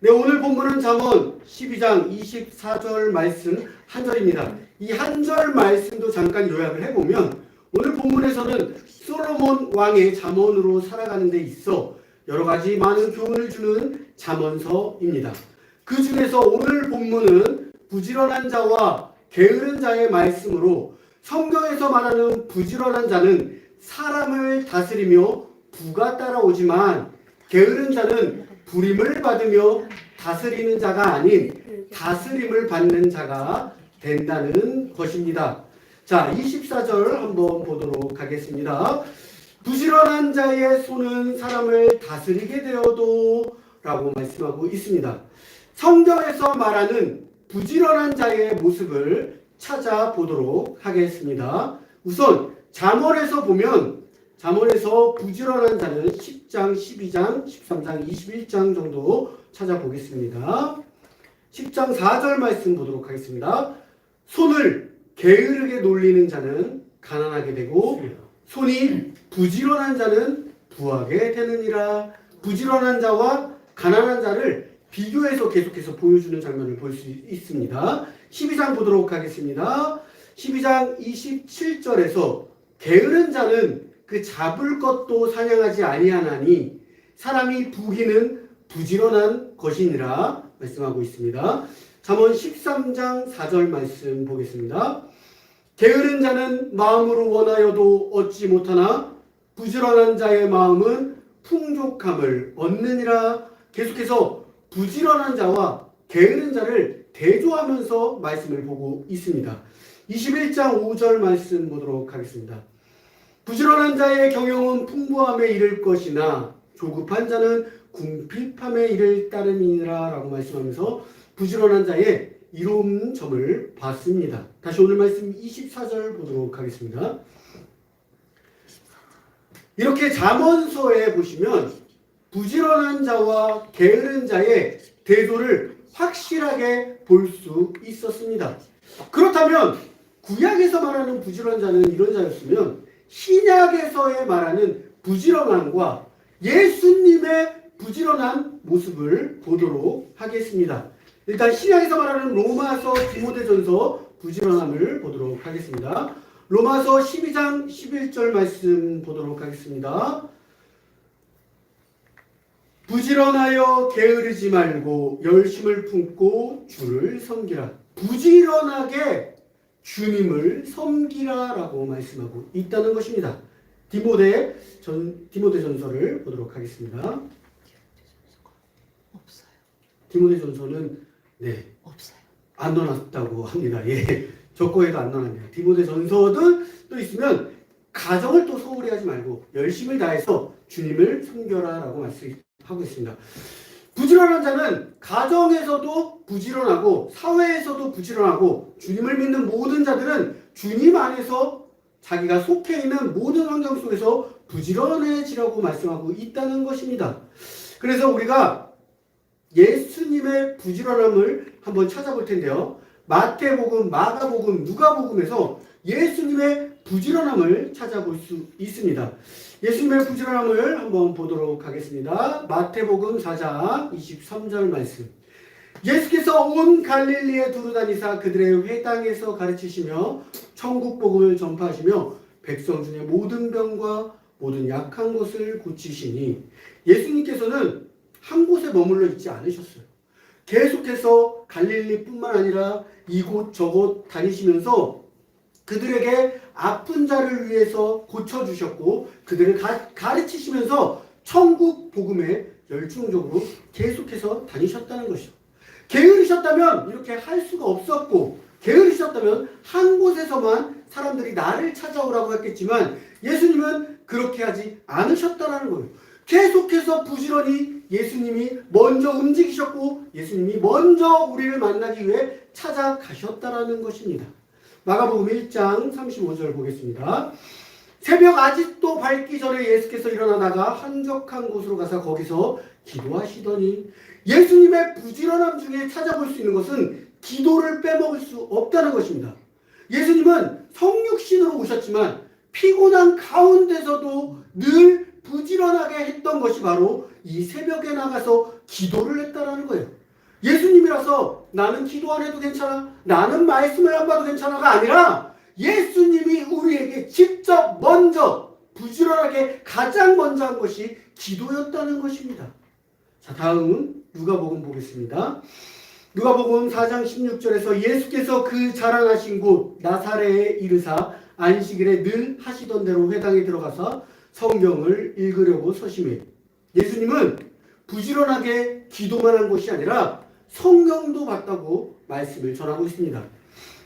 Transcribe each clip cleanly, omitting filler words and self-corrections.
네, 오늘 본문은 잠언 12장 24절 말씀 한 절입니다. 이 한 절 말씀도 잠깐 요약을 해보면 오늘 본문에서는 솔로몬 왕의 잠언으로 살아가는 데 있어 여러 가지 많은 교훈을 주는 잠언서입니다. 그 중에서 오늘 본문은 부지런한 자와 게으른 자의 말씀으로 성경에서 말하는 부지런한 자는 사람을 다스리며 부가 따라오지만 게으른 자는 부림을 받으며 다스리는 자가 아닌 다스림을 받는 자가 된다는 것입니다. 자, 24절 한번 보도록 하겠습니다. 부지런한 자의 손은 사람을 다스리게 되어도 라고 말씀하고 있습니다. 성경에서 말하는 부지런한 자의 모습을 찾아보도록 하겠습니다. 우선 잠언에서 보면 잠언에서 부지런한 자는 10장, 12장, 13장, 21장 정도 찾아보겠습니다. 10장 4절 말씀 보도록 하겠습니다. 손을 게으르게 놀리는 자는 가난하게 되고 손이 부지런한 자는 부하게 되느니라. 부지런한 자와 가난한 자를 비교해서 계속해서 보여주는 장면을 볼 수 있습니다. 12장 보도록 하겠습니다. 12장 27절에서 게으른 자는 그 잡을 것도 사냥하지 아니하나니 사람이 부기는 부지런한 것이니라 말씀하고 있습니다. 잠언 13장 4절 말씀 보겠습니다. 게으른 자는 마음으로 원하여도 얻지 못하나 부지런한 자의 마음은 풍족함을 얻느니라. 계속해서 부지런한 자와 게으른 자를 대조하면서 말씀을 보고 있습니다. 21장 5절 말씀 보도록 하겠습니다. 부지런한 자의 경영은 풍부함에 이를 것이나 조급한 자는 궁핍함에 이를 따름이니라 라고 말씀하면서 부지런한 자의 이로운 점을 봤습니다. 다시 오늘 말씀 24절 보도록 하겠습니다. 이렇게 잠언서에 보시면 부지런한 자와 게으른 자의 대조를 확실하게 볼 수 있었습니다. 그렇다면 구약에서 말하는 부지런한 자는 이런 자였으면 신약에서의 말하는 부지런함과 예수님의 부지런한 모습을 보도록 하겠습니다. 일단 신약에서 말하는 로마서 디모데전서 부지런함을 보도록 하겠습니다. 로마서 12장 11절 말씀 보도록 하겠습니다. 부지런하여 게으르지 말고 열심을 품고 주를 섬기라. 부지런하게 주님을 섬기라 라고 말씀하고 있다는 것입니다. 디모데전서를 보도록 하겠습니다. 없어요. 디모데전서는 없어요. 안 넣어놨다고 합니다. 예, 저 거에도 안 넣어놨네요. 디모데전서도 또 있으면 가정을 또 소홀히 하지 말고 열심을 다해서 주님을 섬겨라 라고 말씀하고 있습니다. 부지런한 자는 가정에서도 부지런하고 사회에서도 부지런하고 주님을 믿는 모든 자들은 주님 안에서 자기가 속해 있는 모든 환경 속에서 부지런해지라고 말씀하고 있다는 것입니다. 그래서 우리가 예수님의 부지런함을 한번 찾아볼 텐데요. 마태복음, 마가복음, 누가복음에서 예수님의 부지런함을 찾아볼 수 있습니다. 예수님의 부지런함을 한번 보도록 하겠습니다. 마태복음 4장 23절 말씀. 예수께서 온 갈릴리에 두루다니사 그들의 회당에서 가르치시며 천국 복음을 전파하시며 백성 중에 모든 병과 모든 약한 것을 고치시니 예수님께서는 한 곳에 머물러 있지 않으셨어요. 계속해서 갈릴리뿐만 아니라 이곳 저곳 다니시면서 그들에게 아픈 자를 위해서 고쳐주셨고 그들을 가르치시면서 천국 복음에 열중적으로 계속해서 다니셨다는 것이죠. 게으르셨다면 이렇게 할 수가 없었고 게으르셨다면 한 곳에서만 사람들이 나를 찾아오라고 했겠지만 예수님은 그렇게 하지 않으셨다는 거예요. 계속해서 부지런히 예수님이 먼저 움직이셨고 예수님이 먼저 우리를 만나기 위해 찾아가셨다는 것입니다. 마가복음 1장 35절 보겠습니다. 새벽 아직도 밝기 전에 예수께서 일어나다가 한적한 곳으로 가서 거기서 기도하시더니 예수님의 부지런함 중에 찾아볼 수 있는 것은 기도를 빼먹을 수 없다는 것입니다. 예수님은 성육신으로 오셨지만 피곤한 가운데서도 늘 부지런하게 했던 것이 바로 이 새벽에 나가서 기도를 했다라는 거예요. 예수님이라서 나는 기도 안 해도 괜찮아, 나는 말씀을 안 봐도 괜찮아가 아니라 예수님이 우리에게 직접 먼저 부지런하게 가장 먼저 한 것이 기도였다는 것입니다. 자, 다음은 누가복음 보겠습니다. 누가복음 4장 16절에서 예수께서 그 자랑하신 곳 나사렛에 이르사 안식일에 늘 하시던 대로 회당에 들어가서 성경을 읽으려고 서심해. 예수님은 부지런하게 기도만 한 것이 아니라 성경도 봤다고 말씀을 전하고 있습니다.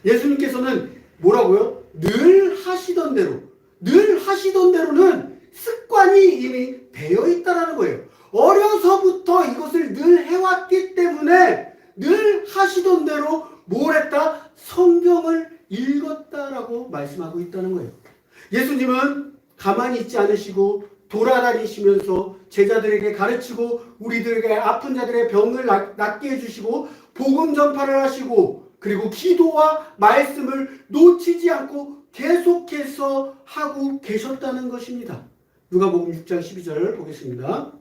예수님께서는 뭐라고요? 늘 하시던 대로. 늘 하시던 대로는 습관이 이미 배어 있다라는 거예요. 어려서부터 이것을 늘 해왔기 때문에 늘 하시던 대로 뭘 했다? 성경을 읽었다라고 말씀하고 있다는 거예요. 예수님은 가만히 있지 않으시고 돌아다니시면서 제자들에게 가르치고 우리들에게 아픈 자들의 병을 낫게 해주시고 복음 전파를 하시고 그리고 기도와 말씀을 놓치지 않고 계속해서 하고 계셨다는 것입니다. 누가복음 6장 12절 보겠습니다.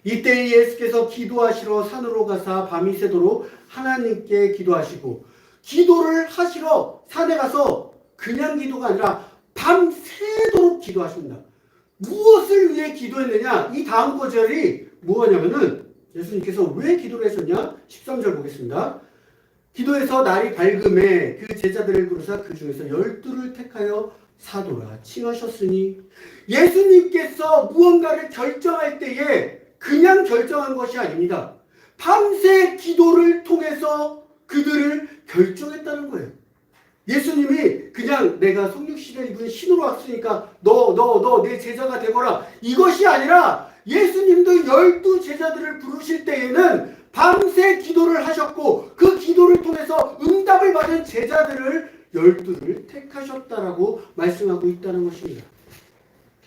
이때 예수께서 기도하시러 산으로 가사 밤이 새도록 하나님께 기도하시고, 기도를 하시러 산에 가서 그냥 기도가 아니라 밤새도록 기도하십니다. 무엇을 위해 기도했느냐? 이 다음 구절이 뭐냐면은 예수님께서 왜 기도를 하셨냐? 13절 보겠습니다. 기도해서 날이 밝음에 그 제자들을 부르사 그 중에서 12를 택하여 사도라 칭하셨으니, 예수님께서 무언가를 결정할 때에 그냥 결정한 것이 아닙니다. 밤새 기도를 통해서 그들을 결정했다는 거예요. 예수님이 그냥 내가 성육신을 입은 신으로 왔으니까 너 내 제자가 되거라, 이것이 아니라 예수님도 12 제자들을 부르실 때에는 밤새 기도를 하셨고 그 기도를 통해서 응답을 받은 제자들을 12를 택하셨다라고 말씀하고 있다는 것입니다.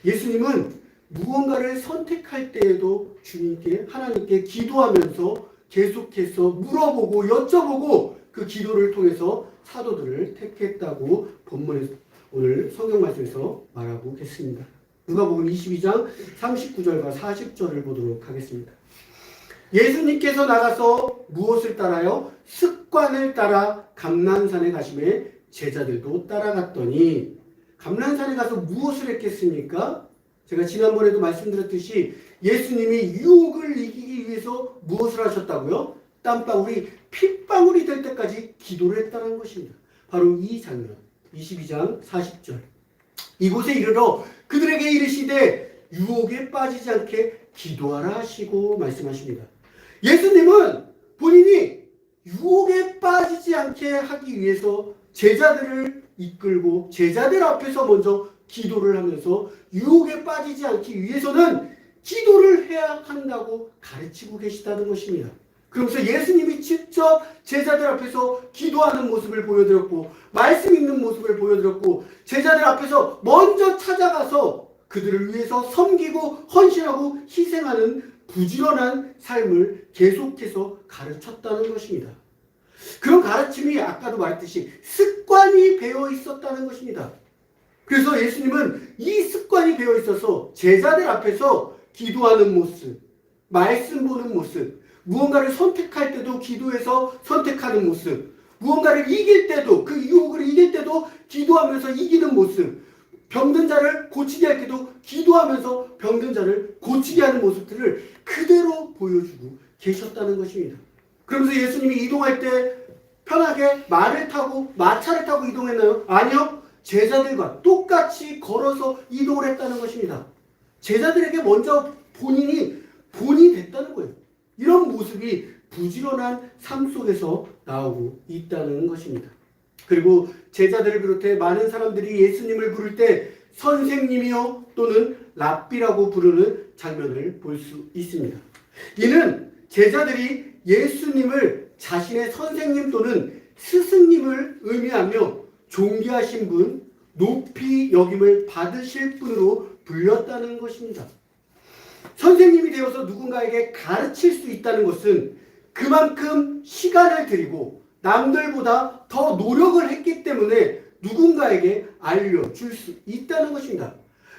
예수님은 무언가를 선택할 때에도 주님께, 하나님께 기도하면서 계속해서 물어보고 여쭤보고 그 기도를 통해서 사도들을 택했다고 본문에서 오늘 성경 말씀에서 말하고 계십니다. 누가복음 22장 39절과 40절을 보도록 하겠습니다. 예수님께서 나가서 무엇을 따라요? 습관을 따라 감난산에 가시매 제자들도 따라갔더니, 감난산에 가서 무엇을 했겠습니까? 제가 지난번에도 말씀드렸듯이 예수님이 유혹을 이기기 위해서 무엇을 하셨다고요? 땀방울이 핏방울이 될 때까지 기도를 했다는 것입니다. 바로 이 장면 22장 40절. 이곳에 이르러 그들에게 이르시되 유혹에 빠지지 않게 기도하라 하시고 말씀하십니다. 예수님은 본인이 유혹에 빠지지 않게 하기 위해서 제자들을 이끌고 제자들 앞에서 먼저 기도를 하면서 유혹에 빠지지 않기 위해서는 기도를 해야 한다고 가르치고 계시다는 것입니다. 그러면서 예수님이 직접 제자들 앞에서 기도하는 모습을 보여드렸고 말씀 읽는 모습을 보여드렸고 제자들 앞에서 먼저 찾아가서 그들을 위해서 섬기고 헌신하고 희생하는 부지런한 삶을 계속해서 가르쳤다는 것입니다. 그런 가르침이 아까도 말했듯이 습관이 배어 있었다는 것입니다. 그래서 예수님은 이 습관이 배어 있어서 제자들 앞에서 기도하는 모습, 말씀 보는 모습, 무언가를 선택할 때도 기도해서 선택하는 모습, 무언가를 이길 때도, 그 유혹을 이길 때도 기도하면서 이기는 모습, 병든 자를 고치게 할 때도 기도하면서 병든 자를 고치게 하는 모습들을 그대로 보여주고 계셨다는 것입니다. 그러면서 예수님이 이동할 때 편하게 말을 타고 마차를 타고 이동했나요? 아니요. 제자들과 똑같이 걸어서 이동을 했다는 것입니다. 제자들에게 먼저 본인이 본이 됐다는 거예요. 이런 모습이 부지런한 삶 속에서 나오고 있다는 것입니다. 그리고 제자들을 비롯해 많은 사람들이 예수님을 부를 때 선생님이요 또는 랍비라고 부르는 장면을 볼 수 있습니다. 이는 제자들이 예수님을 자신의 선생님 또는 스승님을 의미하며 존귀하신 분, 높이 여김을 받으실 분으로 불렸다는 것입니다. 선생님이 되어서 누군가에게 가르칠 수 있다는 것은 그만큼 시간을 들이고 남들보다 더 노력을 했기 때문에 누군가에게 알려줄 수 있다는 것입니다.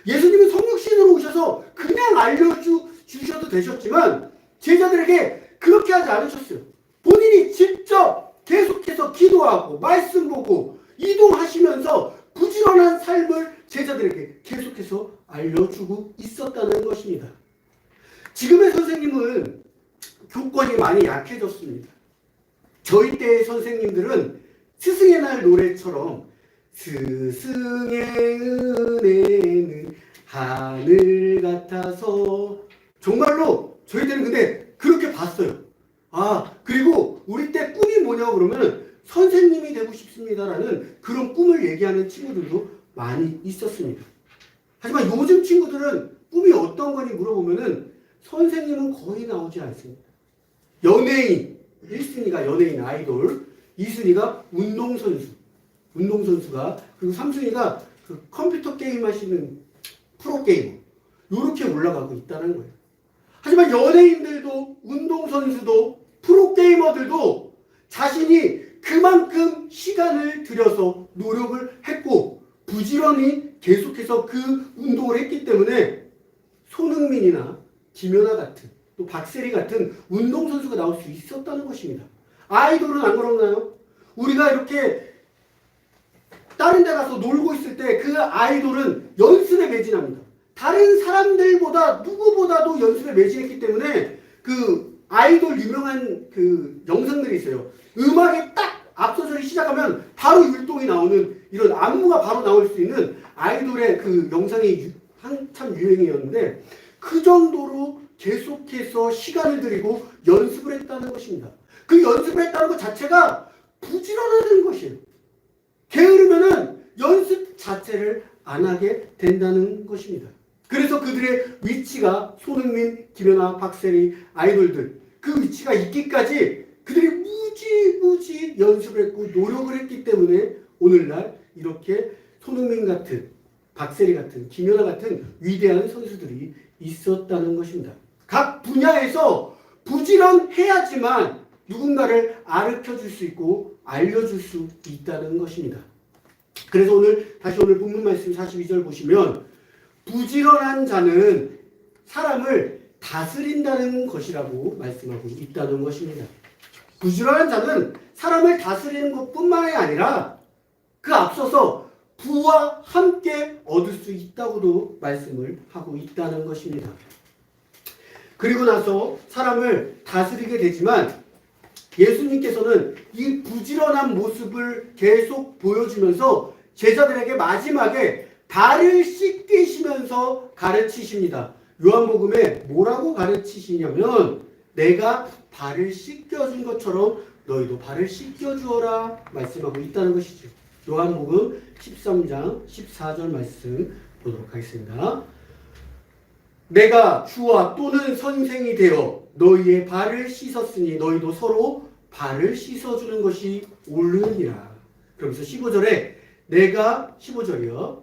예수님은 성육신으로 오셔서 그냥 알려주셔도 주님께서 되셨지만 제자들에게 그렇게 하지 않으셨어요. 본인이 직접 계속해서 기도하고 말씀 보고 이동하시면서 부지런한 삶을 제자들에게 계속해서 알려주고 있었다는 것입니다. 지금의 선생님은 교권이 많이 약해졌습니다. 저희 때의 선생님들은 스승의 날 노래처럼 스승의 은혜는 하늘 같아서 정말로 저희 때는 근데 그렇게 봤어요. 그리고 우리 때 꿈이 뭐냐고 그러면 선생님이 되고 싶습니다라는 그런 꿈을 얘기하는 친구들도 많이 있었습니다. 하지만 요즘 친구들은 꿈이 어떤 거니 물어보면은 선생님은 거의 나오지 않습니다. 연예인, 1순위가 연예인 아이돌, 2순위가 운동선수가, 그리고 3순위가 그 컴퓨터 게임 하시는 프로게이머, 요렇게 올라가고 있다는 거예요. 하지만 연예인들도, 운동선수도, 프로게이머들도 자신이 그만큼 시간을 들여서 노력을 했고 부지런히 계속해서 그 운동을 했기 때문에 손흥민이나 김연아 같은 또 박세리 같은 운동선수가 나올 수 있었다는 것입니다. 아이돌은 안 그러나요? 우리가 이렇게 다른 데 가서 놀고 있을 때 그 아이돌은 연습에 매진합니다. 다른 사람들보다 누구보다도 연습에 매진했기 때문에 그 아이돌 유명한 그 영상들이 있어요. 음악이 딱 앞서서리 시작하면 바로 율동이 나오는 이런 안무가 바로 나올 수 있는 아이돌의 그 영상이 한참 유행이었는데 그 정도로 계속해서 시간을 들이고 연습을 했다는 것입니다. 그 연습을 했다는 것 자체가 부지런하다는 것이에요. 게으르면은 연습 자체를 안 하게 된다는 것입니다. 그래서 그들의 위치가 손흥민, 김연아, 박세리 아이돌들 그 위치가 있기까지 그들이 무지 연습을 했고 노력을 했기 때문에 오늘날 이렇게 손흥민 같은 박세리 같은 김연아 같은 위대한 선수들이 있었다는 것입니다. 각 분야에서 부지런해야지만 누군가를 가르쳐줄 수 있고 알려줄 수 있다는 것입니다. 그래서 오늘 본문 말씀 42절 보시면 부지런한 자는 사람을 다스린다는 것이라고 말씀하고 있다는 것입니다. 부지런한 자는 사람을 다스리는 것뿐만이 아니라 그 앞서서 부와 함께 얻을 수 있다고도 말씀을 하고 있다는 것입니다. 그리고 나서 사람을 다스리게 되지만 예수님께서는 이 부지런한 모습을 계속 보여주면서 제자들에게 마지막에 발을 씻기시면서 가르치십니다. 요한복음에 뭐라고 가르치시냐면 내가 발을 씻겨준 것처럼 너희도 발을 씻겨주어라 말씀하고 있다는 것이죠. 요한복음 13장 14절 말씀 보도록 하겠습니다. 내가 주와 또는 선생이 되어 너희의 발을 씻었으니 너희도 서로 발을 씻어주는 것이 옳으니라. 그러면서 15절에 15절이요.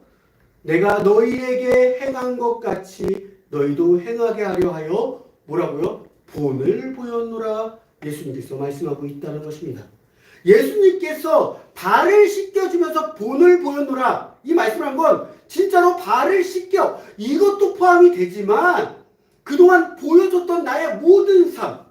내가 너희에게 행한 것 같이 너희도 행하게 하려 하여 뭐라고요? 본을 보였노라. 예수님께서 말씀하고 있다는 것입니다. 예수님께서 발을 씻겨주면서 본을 보였노라. 이 말씀을 한 건 진짜로 발을 씻겨 이것도 포함이 되지만 그동안 보여줬던 나의 모든 삶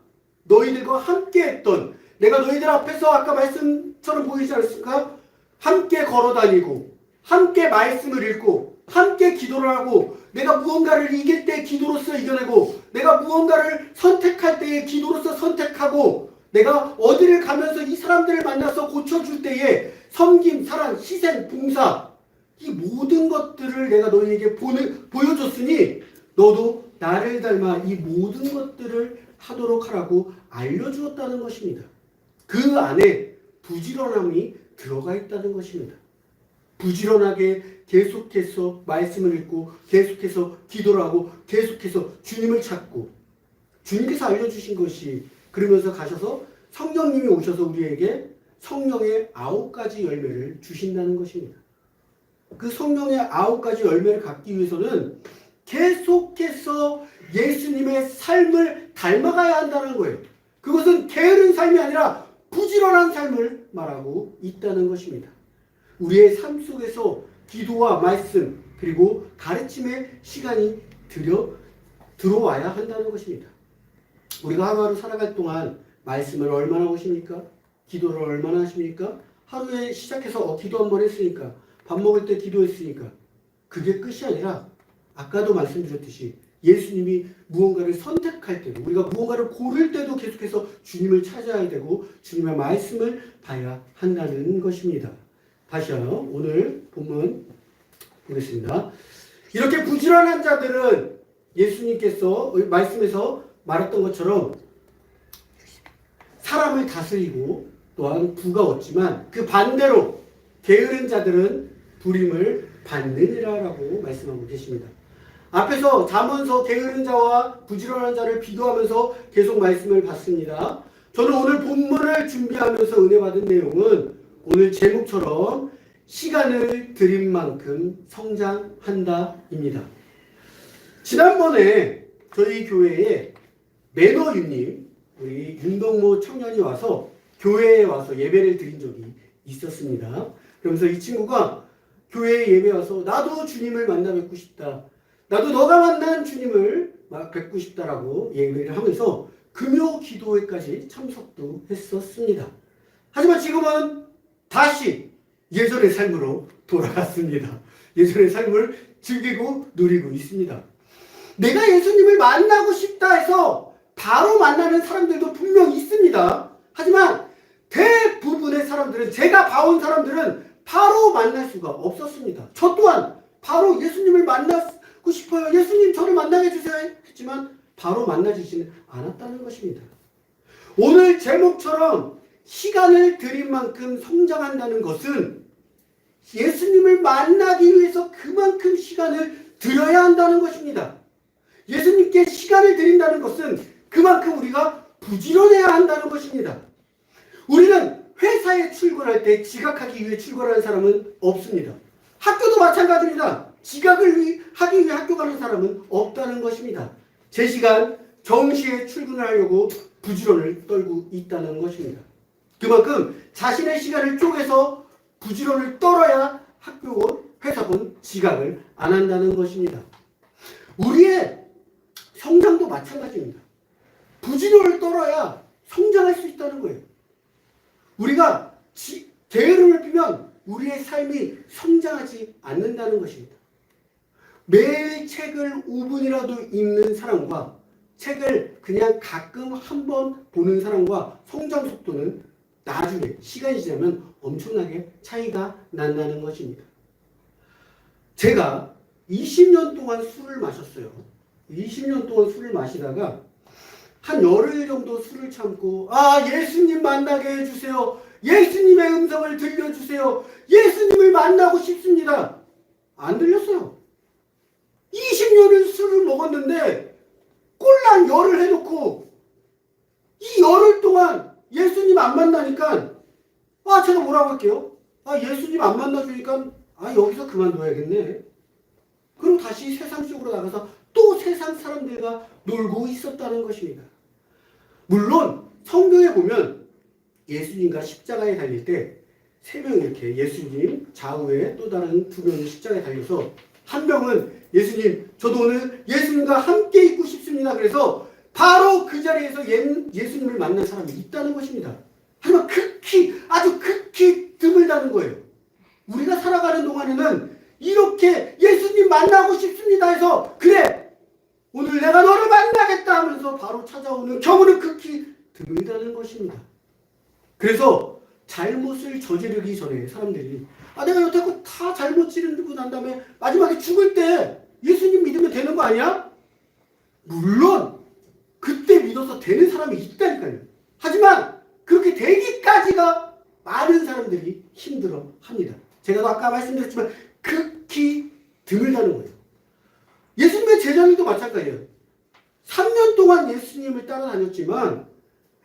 너희들과 함께 했던 내가 너희들 앞에서 아까 말씀처럼 보이지 않습니까? 함께 걸어다니고 함께 말씀을 읽고 함께 기도를 하고 내가 무언가를 이길 때 기도로서 이겨내고 내가 무언가를 선택할 때에 기도로서 선택하고 내가 어디를 가면서 이 사람들을 만나서 고쳐줄 때에 섬김, 사랑, 희생, 봉사 이 모든 것들을 내가 너희에게 보여줬으니 너도 나를 닮아 이 모든 것들을 하도록 하라고 알려주었다는 것입니다. 그 안에 부지런함이 들어가 있다는 것입니다. 부지런하게 계속해서 말씀을 읽고 계속해서 기도를 하고 계속해서 주님을 찾고 주님께서 알려주신 것이 그러면서 가셔서 성령님이 오셔서 우리에게 성령의 9가지 열매를 주신다는 것입니다. 그 성령의 9가지 열매를 갖기 위해서는 계속해서 예수님의 삶을 닮아가야 한다는 거예요. 그것은 게으른 삶이 아니라 부지런한 삶을 말하고 있다는 것입니다. 우리의 삶 속에서 기도와 말씀 그리고 가르침의 시간이 들어와야 한다는 것입니다. 우리가 하루하루 살아갈 동안 말씀을 얼마나 보십니까? 기도를 얼마나 하십니까? 하루에 시작해서 기도 한번 했으니까, 밥 먹을 때 기도했으니까 그게 끝이 아니라 아까도 말씀드렸듯이 예수님이 무언가를 선택할 때도, 우리가 무언가를 고를 때도 계속해서 주님을 찾아야 되고 주님의 말씀을 봐야 한다는 것입니다. 다시요. 오늘 본문 보겠습니다. 이렇게 부지런한 자들은 예수님께서 말씀에서 말했던 것처럼 사람을 다스리고 또한 부가 얻지만 그 반대로 게으른 자들은 부림을 받느니라라고 말씀하고 계십니다. 앞에서 잠언서 게으른 자와 부지런한 자를 비교하면서 계속 말씀을 봤습니다. 저는 오늘 본문을 준비하면서 은혜 받은 내용은 오늘 제목처럼 시간을 들인 만큼 성장한다입니다. 지난번에 저희 교회에 매너유님, 우리 윤동모 청년이 와서 교회에 와서 예배를 드린 적이 있었습니다. 그러면서 이 친구가 교회에 예배 와서 나도 주님을 만나 뵙고 싶다. 나도 너가 만난 주님을 뵙고 싶다라고 얘기를 하면서 금요 기도회까지 참석도 했었습니다. 하지만 지금은 다시 예전의 삶으로 돌아갔습니다. 예전의 삶을 즐기고 누리고 있습니다. 내가 예수님을 만나고 싶다 해서 바로 만나는 사람들도 분명 있습니다. 하지만 대부분의 사람들은, 제가 봐온 사람들은 바로 만날 수가 없었습니다. 저 또한 바로 예수님을 만나고 싶어요. 예수님 저를 만나게 해주세요. 했지만 바로 만나주지는 않았다는 것입니다. 오늘 제목처럼 시간을 들인 만큼 성장한다는 것은 예수님을 만나기 위해서 그만큼 시간을 들여야 한다는 것입니다. 예수님께 시간을 들인다는 것은 그만큼 우리가 부지런해야 한다는 것입니다. 우리는 회사에 출근할 때 지각하기 위해 출근하는 사람은 없습니다. 학교도 마찬가지입니다. 지각을 하기 위해 학교 가는 사람은 없다는 것입니다. 제 시간 정시에 출근을 하려고 부지런을 떨고 있다는 것입니다. 그만큼 자신의 시간을 쪼개서 부지런을 떨어야 학교건 회사건 지각을 안 한다는 것입니다. 우리의 성장도 마찬가지입니다. 부지런을 떨어야 성장할 수 있다는 거예요. 우리가 게으름을 피면 우리의 삶이 성장하지 않는다는 것입니다. 매일 책을 5분이라도 읽는 사람과 책을 그냥 가끔 한 번 보는 사람과 성장 속도는 나중에 시간이 지나면 엄청나게 차이가 난다는 것입니다. 제가 20년 동안 술을 마셨어요. 20년 동안 술을 마시다가 한 열흘 정도 술을 참고 예수님 만나게 해주세요. 예수님의 음성을 들려주세요. 예수님을 만나고 싶습니다. 안 들렸어요. 20년을 술을 먹었는데 꼴랑 열을 해놓고 이 열흘 동안 예수님 안 만나니까 제가 뭐라고 할게요? 예수님 안 만나주니까 여기서 그만둬야겠네. 그리고 다시 세상 속으로 나가서 또 세상 사람들과 놀고 있었다는 것입니다. 물론 성경에 보면 예수님과 십자가에 달릴 때 세 명이 이렇게 예수님 좌우에 또 다른 두 명이 십자가에 달려서 한 명은 예수님 저도 오늘 예수님과 함께 있고 싶습니다. 그래서 바로 그 자리에서 예수님을 만난 사람이 있다는 것입니다. 하지만 아주 극히 드물다는 거예요. 우리가 살아가는 동안에는 이렇게 예수님 만나고 싶습니다 해서 그래 오늘 내가 너를 만나겠다 하면서 바로 찾아오는 경우는 극히 드물다는 것입니다. 그래서 잘못을 저지르기 전에 사람들이 내가 여태껏 다 잘못 지르고 난 다음에 마지막에 죽을 때 예수님 믿으면 되는 거 아니야? 물론 그때 믿어서 되는 사람이 있다니까요. 하지만 그렇게 되기까지가 많은 사람들이 힘들어합니다. 제가 아까 말씀드렸지만 극히 드물다는 거예요. 예수님의 제자들도 마찬가지예요. 3년 동안 예수님을 따라다녔지만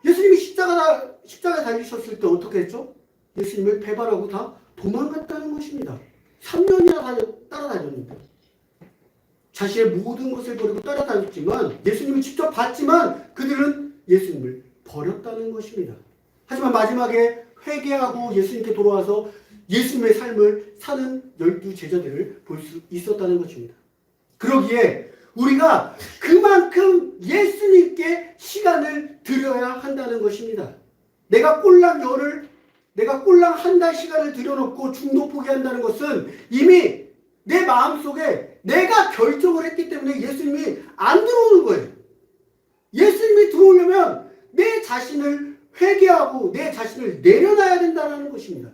예수님이 십자가에 달리셨을 때 어떻게 했죠? 예수님을 배반하고 다 도망갔다는 것입니다. 3년이나 따라다녔는데 자신의 모든 것을 버리고 따라다녔지만 예수님을 직접 봤지만 그들은 예수님을 버렸다는 것입니다. 하지만 마지막에 회개하고 예수님께 돌아와서 예수님의 삶을 사는 12 제자들을 볼 수 있었다는 것입니다. 그러기에 우리가 그만큼 예수님께 시간을 들여야 한다는 것입니다. 내가 꼴랑 한 달 시간을 들여놓고 중도 포기한다는 것은 이미 내 마음속에 내가 결정을 했기 때문에 예수님이 안 들어오는 거예요. 예수님이 들어오려면 내 자신을 회개하고 내 자신을 내려놔야 된다는 것입니다.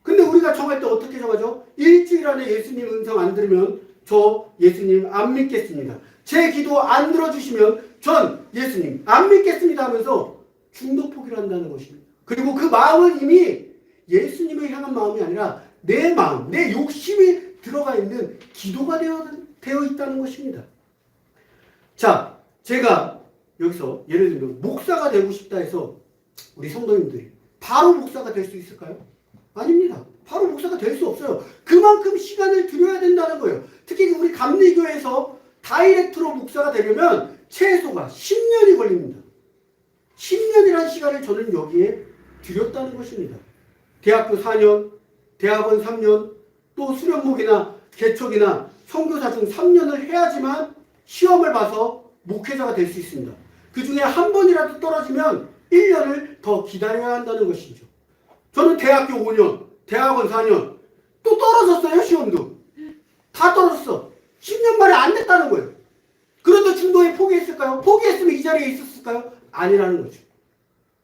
근데 우리가 정할 때 어떻게 정하죠? 일주일 안에 예수님 음성 안 들으면 저 예수님 안 믿겠습니다. 제 기도 안 들어주시면 전 예수님 안 믿겠습니다 하면서 중도 포기를 한다는 것입니다. 그리고 그 마음은 이미 예수님을 향한 마음이 아니라 내 마음, 내 욕심이 들어가 있는 기도가 되어 있다는 것입니다. 자, 제가 여기서 예를 들면 목사가 되고 싶다 해서 우리 성도님들이 바로 목사가 될 수 있을까요? 아닙니다. 바로 목사가 될 수 없어요. 그만큼 시간을 들여야 된다는 거예요. 특히 우리 감리교에서 다이렉트로 목사가 되려면 최소가 10년이 걸립니다. 10년이라는 시간을 저는 여기에 들였다는 것입니다. 대학교 4년, 대학원 3년, 또 수련목이나 개척이나 선교사 중 3년을 해야지만 시험을 봐서 목회자가 될 수 있습니다. 그 중에 한 번이라도 떨어지면 1년을 더 기다려야 한다는 것이죠. 저는 대학교 5년, 대학원 4년, 또 떨어졌어요, 시험도. 다 떨어졌어. 10년 만에 안 됐다는 거예요. 그래도 중도에 포기했을까요? 포기했으면 이 자리에 있었을까요? 아니라는 거죠.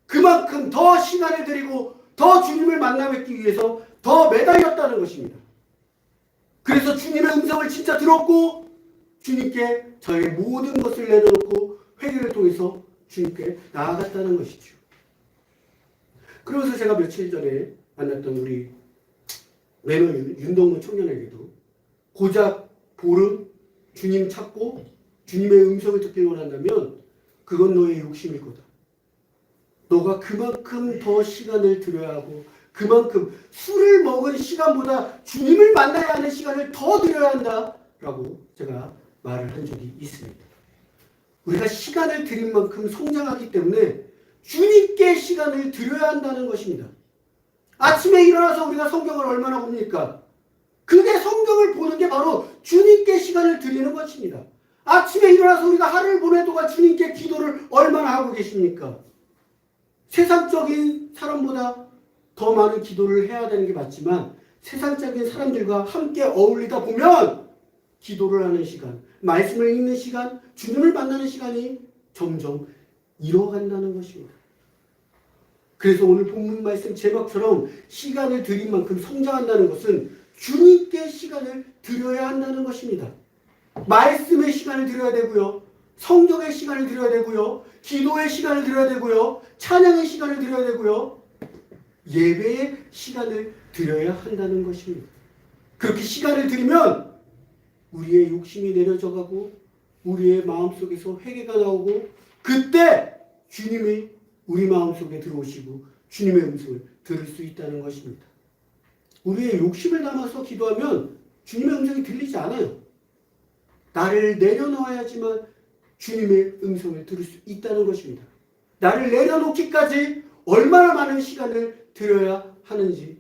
그만큼 더 시간을 들이고 더 주님을 만나 뵙기 위해서 더 매달렸다는 것입니다. 그래서 주님의 음성을 진짜 들었고 주님께 저의 모든 것을 내려놓고 회개를 통해서 주님께 나아갔다는 것이죠. 그러면서 제가 며칠 전에 만났던 우리 매너 윤동문 청년에게도 고작 보름 주님 찾고 주님의 음성을 듣길 원한다면 그건 너의 욕심일 거다. 너가 그만큼 더 시간을 들여야 하고 그만큼 술을 먹은 시간보다 주님을 만나야 하는 시간을 더 들여야 한다라고 제가 말을 한 적이 있습니다. 우리가 시간을 들인 만큼 성장하기 때문에 주님께 시간을 들여야 한다는 것입니다. 아침에 일어나서 우리가 성경을 얼마나 봅니까? 그게 성경을 보는 게 바로 주님께 시간을 드리는 것입니다. 아침에 일어나서 우리가 하루를 보내 동안 주님께 기도를 얼마나 하고 계십니까? 세상적인 사람보다 더 많은 기도를 해야 되는 게 맞지만 세상적인 사람들과 함께 어울리다 보면 기도를 하는 시간, 말씀을 읽는 시간, 주님을 만나는 시간이 점점 잃어간다는 것입니다. 그래서 오늘 본문 말씀 제목처럼 시간을 들인 만큼 성장한다는 것은 주님께 시간을 드려야 한다는 것입니다. 말씀의 시간을 드려야 되고요. 성경의 시간을 드려야 되고요. 기도의 시간을 드려야 되고요. 찬양의 시간을 드려야 되고요. 예배의 시간을 드려야 한다는 것입니다. 그렇게 시간을 드리면 우리의 욕심이 내려져 가고 우리의 마음속에서 회개가 나오고 그때 주님이 우리 마음속에 들어오시고 주님의 음성을 들을 수 있다는 것입니다. 우리의 욕심을 담아서 기도하면 주님의 음성이 들리지 않아요. 나를 내려놓아야지만 주님의 음성을 들을 수 있다는 것입니다. 나를 내려놓기까지 얼마나 많은 시간을 들여야 하는지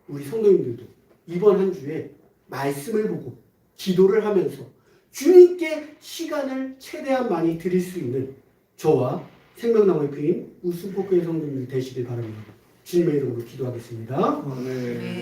우리 성도님들도 이번 한 주에 말씀을 보고 기도를 하면서 주님께 시간을 최대한 많이 드릴 수 있는 저와 생명나무의 피인 웃음꽃교회 성도님들 되시길 바랍니다. 주님의 이름으로 기도하겠습니다. 네.